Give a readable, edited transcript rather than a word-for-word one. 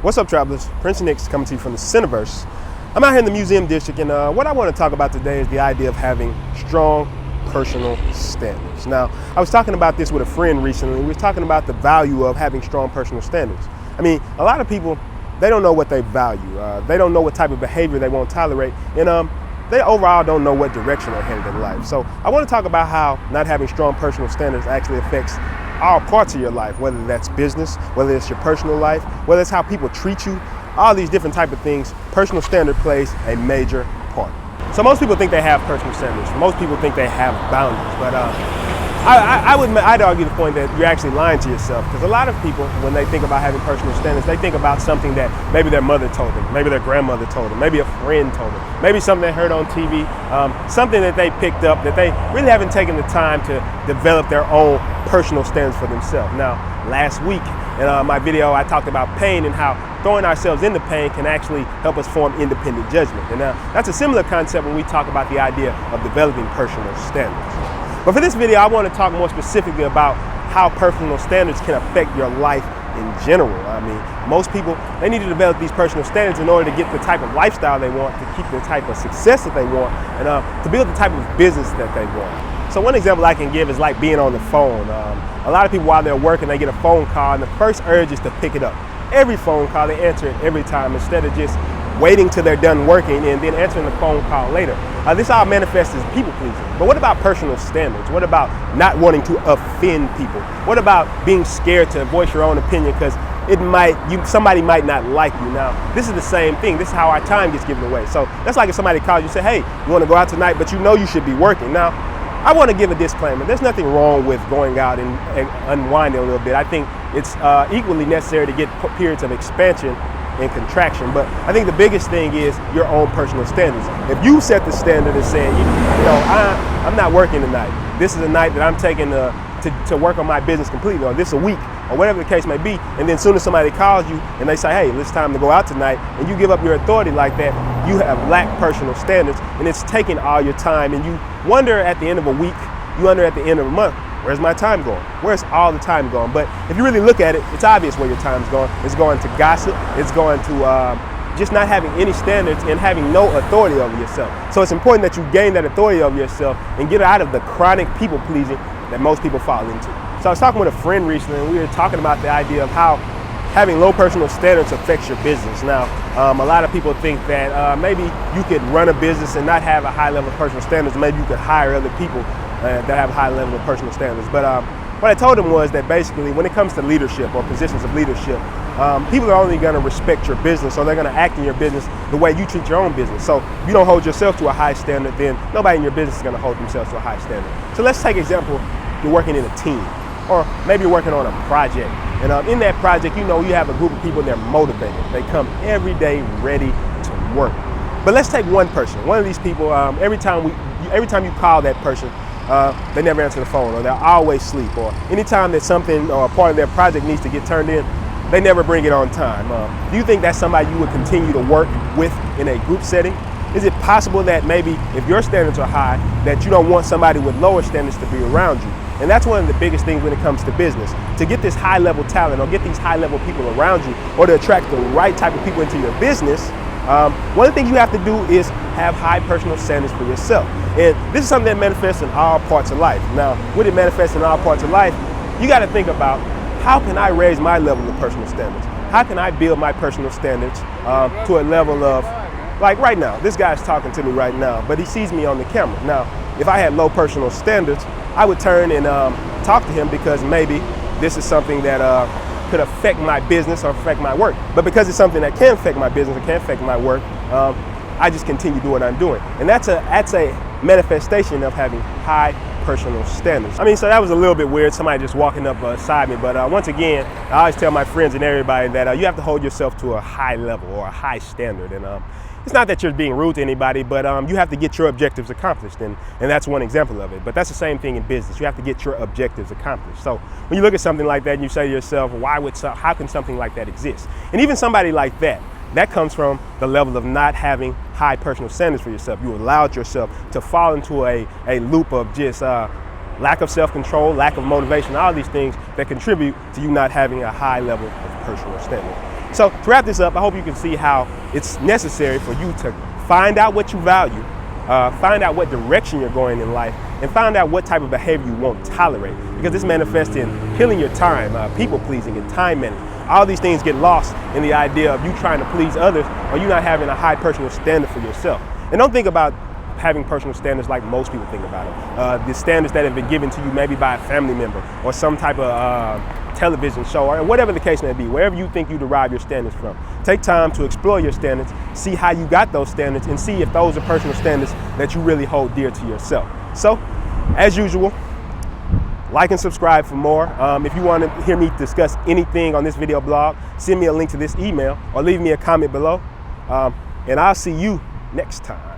What's up, travelers? Prinston Hicks coming to you from the Cineverse. I'm out here in the museum district, and what I want to talk about today is the idea of having strong personal standards. Now, I was talking about this with a friend recently. We were talking about the value of having strong personal standards. I mean, a lot of people, they don't know what they value. They don't know what type of behavior they won't tolerate, and they overall don't know what direction they're headed in life. So I want to talk about how not having strong personal standards actually affects all parts of your life, whether that's business, whether it's your personal life, whether it's how people treat you, all these different type of things. Personal standard plays a major part. So most people think they have personal standards. Most people think they have boundaries, but I'd argue the point that you're actually lying to yourself, because a lot of people, when they think about having personal standards, they think about something that maybe their mother told them, maybe their grandmother told them, maybe a friend told them, maybe something they heard on TV, something that they picked up that they really haven't taken the time to develop their own personal standards for themselves. Now, last week in my video, I talked about pain and how throwing ourselves into pain can actually help us form independent judgment. And that's a similar concept when we talk about the idea of developing personal standards. But for this video, I want to talk more specifically about how personal standards can affect your life in general. I mean, most people, they need to develop these personal standards in order to get the type of lifestyle they want, to keep the type of success that they want, and to build the type of business that they want. So one example I can give is like being on the phone. A lot of people, while they're working, they get a phone call, and the first urge is to pick it up. Every phone call, they answer it every time, instead of just waiting till they're done working and then answering the phone call later. This all manifests as people pleasing. But what about personal standards? What about not wanting to offend people? What about being scared to voice your own opinion because somebody might not like you? Now, this is the same thing. This is how our time gets given away. So that's like if somebody calls you and say, hey, you want to go out tonight, but you know you should be working. Now, I want to give a disclaimer. There's nothing wrong with going out and unwinding a little bit. I think it's equally necessary to get periods of expansion and contraction. But I think the biggest thing is your own personal standards. If you set the standard and say, I'm not working tonight. This is a night that I'm taking to work on my business completely, or this a week, or whatever the case may be. And then as soon as somebody calls you and they say, hey, it's time to go out tonight, and you give up your authority like that, you have lacked personal standards, and it's taking all your time. And you wonder at the end of a week, you wonder at the end of a month, where's my time going? Where's all the time going? But if you really look at it, it's obvious where your time's going. It's going to gossip. It's going to just not having any standards and having no authority over yourself. So it's important that you gain that authority over yourself and get out of the chronic people pleasing that most people fall into. So I was talking with a friend recently, and we were talking about the idea of how having low personal standards affects your business. Now, a lot of people think that maybe you could run a business and not have a high level of personal standards. Maybe you could hire other people that have a high level of personal standards. But what I told him was that basically when it comes to leadership or positions of leadership, people are only going to respect your business, or they're going to act in your business the way you treat your own business. So if you don't hold yourself to a high standard, then nobody in your business is going to hold themselves to a high standard. So let's take an example. You're working in a team, or maybe you're working on a project. And in that project, you have a group of people, and they're motivated. They come every day ready to work. But let's take one person. One of these people, every time you call that person, they never answer the phone, or they'll always sleep, or anytime that something or a part of their project needs to get turned in, they never bring it on time. Do you think that's somebody you would continue to work with in a group setting? Is it possible that maybe if your standards are high, that you don't want somebody with lower standards to be around you? And that's one of the biggest things when it comes to business. To get this high level talent, or get these high level people around you, or to attract the right type of people into your business, one of the things you have to do is have high personal standards for yourself. And this is something that manifests in all parts of life. Now, when it manifests in all parts of life, you got to think about, how can I raise my level of personal standards? How can I build my personal standards to a level of, like right now, this guy's talking to me right now, but he sees me on the camera. Now, if I had low personal standards, I would turn and talk to him, because maybe this is something that could affect my business or affect my work. But because it's something that can affect my business or can affect my work, I just continue doing what I'm doing. And that's a manifestation of having high personal standards. I mean, so that was a little bit weird, somebody just walking up beside me. But once again, I always tell my friends and everybody that you have to hold yourself to a high level or a high standard. And it's not that you're being rude to anybody, but you have to get your objectives accomplished, and that's one example of it. But that's the same thing in business. You have to get your objectives accomplished. So when you look at something like that and you say to yourself, how can something like that exist? And even somebody like that comes from the level of not having high personal standards for yourself. You allowed yourself to fall into a loop of just lack of self-control, lack of motivation, all these things that contribute to you not having a high level of personal standard. So to wrap this up, I hope you can see how it's necessary for you to find out what you value, find out what direction you're going in life, and find out what type of behavior you won't tolerate. Because this manifests in killing your time, people pleasing, and time management. All these things get lost in the idea of you trying to please others or you not having a high personal standard for yourself. And don't think about having personal standards like most people think about it. The standards that have been given to you maybe by a family member or some type of television show or whatever the case may be, wherever you think you derive your standards from. Take time to explore your standards, see how you got those standards, and see if those are personal standards that you really hold dear to yourself. So, as usual, like and subscribe for more. If you want to hear me discuss anything on this video blog, send me a link to this email or leave me a comment below. And I'll see you next time.